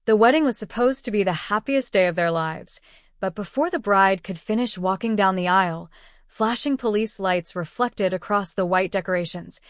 The wedding was supposed to be the happiest day of their lives, but before the bride could finish walking down the aisle, flashing police lights reflected across the white decorations.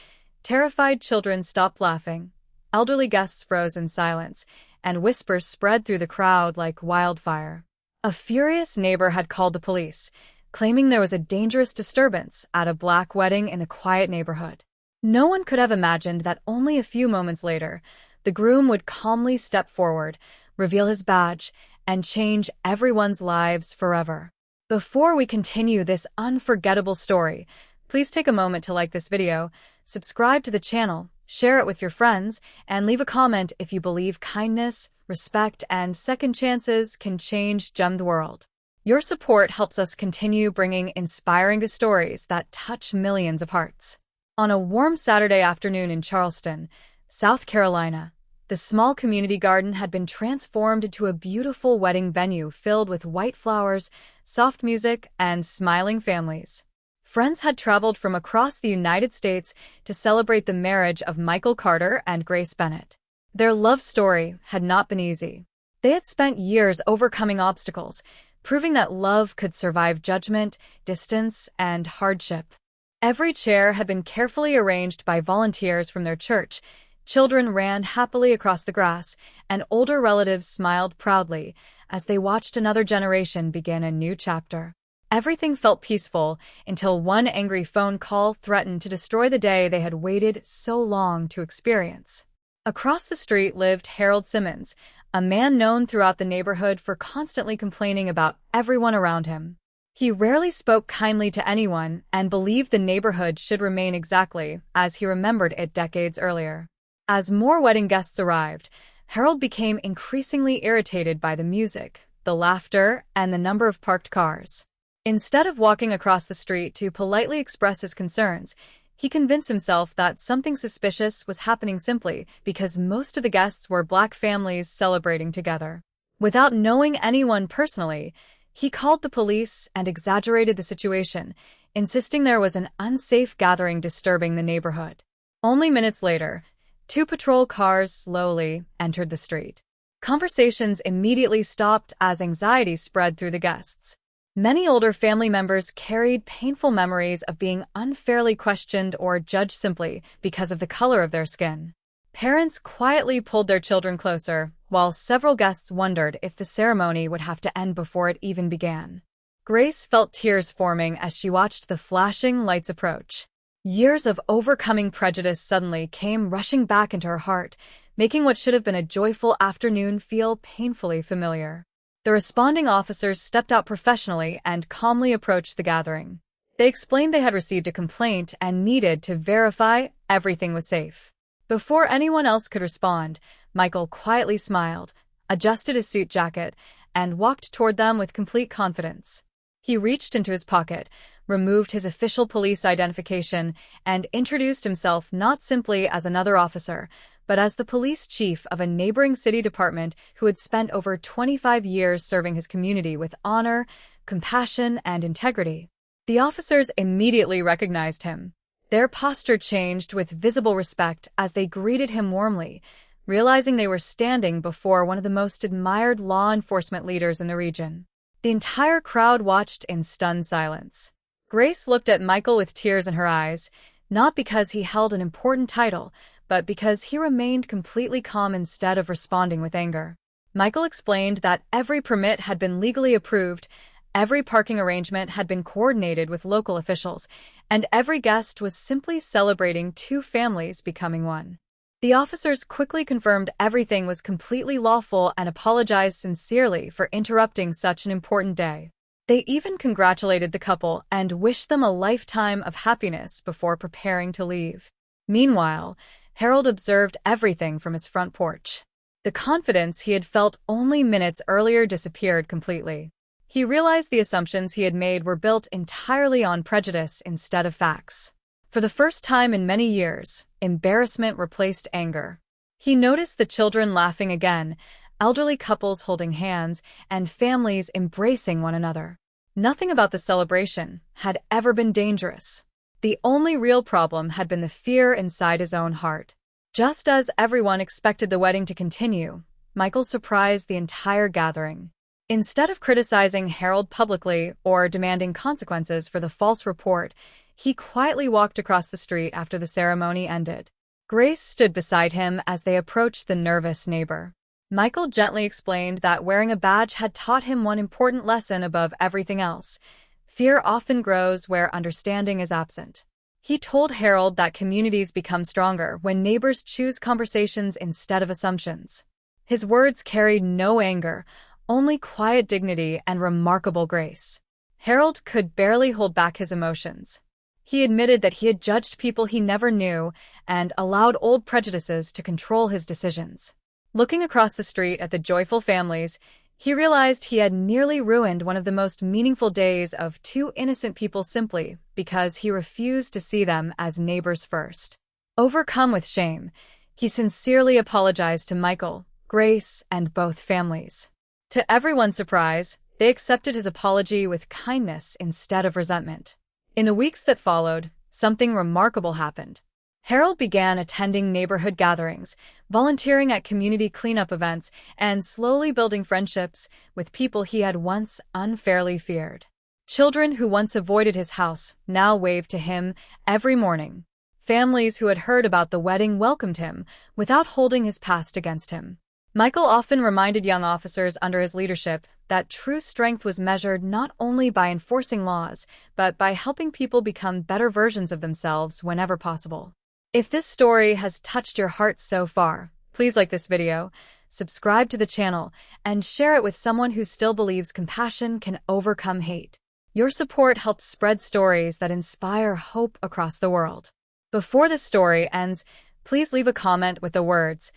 Terrified children stopped laughing, elderly guests froze in silence, and whispers spread through the crowd like wildfire. A furious neighbor had called the police, claiming there was a dangerous disturbance at a black wedding in a quiet neighborhood. No one could have imagined that only a few moments later, the groom would calmly step forward, reveal his badge, and change everyone's lives forever. Before we continue this unforgettable story, please take a moment to like this video, subscribe to the channel, share it with your friends, and leave a comment if you believe kindness, respect, and second chances can change the world. Your support helps us continue bringing inspiring stories that touch millions of hearts. On a warm Saturday afternoon in Charleston, South Carolina, the small community garden had been transformed into a beautiful wedding venue filled with white flowers, soft music, and smiling families. Friends had traveled from across the United States to celebrate the marriage of Michael Carter and Grace Bennett. Their love story had not been easy. They had spent years overcoming obstacles, proving that love could survive judgment, distance, and hardship. Every chair had been carefully arranged by volunteers from their church. Children ran happily across the grass, and older relatives smiled proudly as they watched another generation begin a new chapter. Everything felt peaceful until one angry phone call threatened to destroy the day they had waited so long to experience. Across the street lived Harold Simmons, a man known throughout the neighborhood for constantly complaining about everyone around him. He rarely spoke kindly to anyone and believed the neighborhood should remain exactly as he remembered it decades earlier. As more wedding guests arrived, Harold became increasingly irritated by the music, the laughter, and the number of parked cars. Instead of walking across the street to politely express his concerns, he convinced himself that something suspicious was happening simply because most of the guests were black families celebrating together. Without knowing anyone personally, he called the police and exaggerated the situation, insisting there was an unsafe gathering disturbing the neighborhood. Only minutes later, 2 patrol cars slowly entered the street. Conversations immediately stopped as anxiety spread through the guests. Many older family members carried painful memories of being unfairly questioned or judged simply because of the color of their skin. Parents quietly pulled their children closer, while several guests wondered if the ceremony would have to end before it even began. Grace felt tears forming as she watched the flashing lights approach. Years of overcoming prejudice suddenly came rushing back into her heart, making what should have been a joyful afternoon feel painfully familiar. The responding officers stepped out professionally and calmly approached the gathering. They explained they had received a complaint and needed to verify everything was safe. Before anyone else could respond, Michael quietly smiled, adjusted his suit jacket, and walked toward them with complete confidence. He reached into his pocket, removed his official police identification, and introduced himself not simply as another officer, but as the police chief of a neighboring city department who had spent over 25 years serving his community with honor, compassion, and integrity. The officers immediately recognized him. Their posture changed with visible respect as they greeted him warmly, realizing they were standing before one of the most admired law enforcement leaders in the region. The entire crowd watched in stunned silence. Grace looked at Michael with tears in her eyes, not because he held an important title, but because he remained completely calm instead of responding with anger. Michael explained that every permit had been legally approved, every parking arrangement had been coordinated with local officials, and every guest was simply celebrating 2 families becoming one. The officers quickly confirmed everything was completely lawful and apologized sincerely for interrupting such an important day. They even congratulated the couple and wished them a lifetime of happiness before preparing to leave. Meanwhile, Harold observed everything from his front porch. The confidence he had felt only minutes earlier disappeared completely. He realized the assumptions he had made were built entirely on prejudice instead of facts. For the first time in many years, embarrassment replaced anger. He noticed the children laughing again, elderly couples holding hands, and families embracing one another. Nothing about the celebration had ever been dangerous. The only real problem had been the fear inside his own heart. Just as everyone expected the wedding to continue, Michael surprised the entire gathering. Instead of criticizing Harold publicly or demanding consequences for the false report, he quietly walked across the street after the ceremony ended. Grace stood beside him as they approached the nervous neighbor. Michael gently explained that wearing a badge had taught him one important lesson above everything else: fear often grows where understanding is absent. He told Harold that communities become stronger when neighbors choose conversations instead of assumptions. His words carried no anger, only quiet dignity and remarkable grace. Harold could barely hold back his emotions. He admitted that he had judged people he never knew and allowed old prejudices to control his decisions. Looking across the street at the joyful families, he realized he had nearly ruined one of the most meaningful days of two innocent people simply because he refused to see them as neighbors first. Overcome with shame, he sincerely apologized to Michael, Grace, and both families. To everyone's surprise, they accepted his apology with kindness instead of resentment. In the weeks that followed, something remarkable happened. Harold began attending neighborhood gatherings, volunteering at community cleanup events, and slowly building friendships with people he had once unfairly feared. Children who once avoided his house now waved to him every morning. Families who had heard about the wedding welcomed him without holding his past against him. Michael often reminded young officers under his leadership that true strength was measured not only by enforcing laws, but by helping people become better versions of themselves whenever possible. If this story has touched your heart so far, please like this video, subscribe to the channel, and share it with someone who still believes compassion can overcome hate. Your support helps spread stories that inspire hope across the world. Before this story ends, please leave a comment with the words,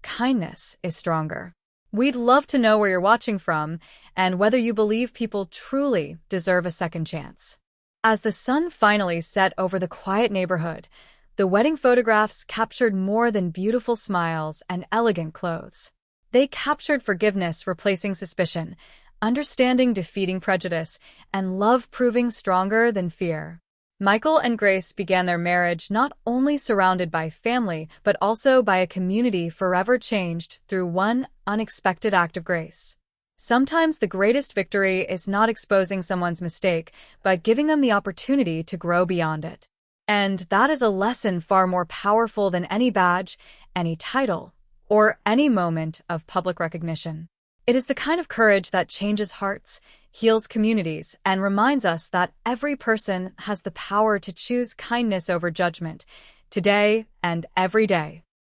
"Kindness is stronger." We'd love to know where you're watching from and whether you believe people truly deserve a second chance. As the sun finally set over the quiet neighborhood, the wedding photographs captured more than beautiful smiles and elegant clothes. They captured forgiveness replacing suspicion, understanding defeating prejudice, and love proving stronger than fear. Michael and Grace began their marriage not only surrounded by family, but also by a community forever changed through one unexpected act of grace. Sometimes the greatest victory is not exposing someone's mistake, but giving them the opportunity to grow beyond it. And that is a lesson far more powerful than any badge, any title, or any moment of public recognition. It is the kind of courage that changes hearts, heals communities, and reminds us that every person has the power to choose kindness over judgment, today and every day.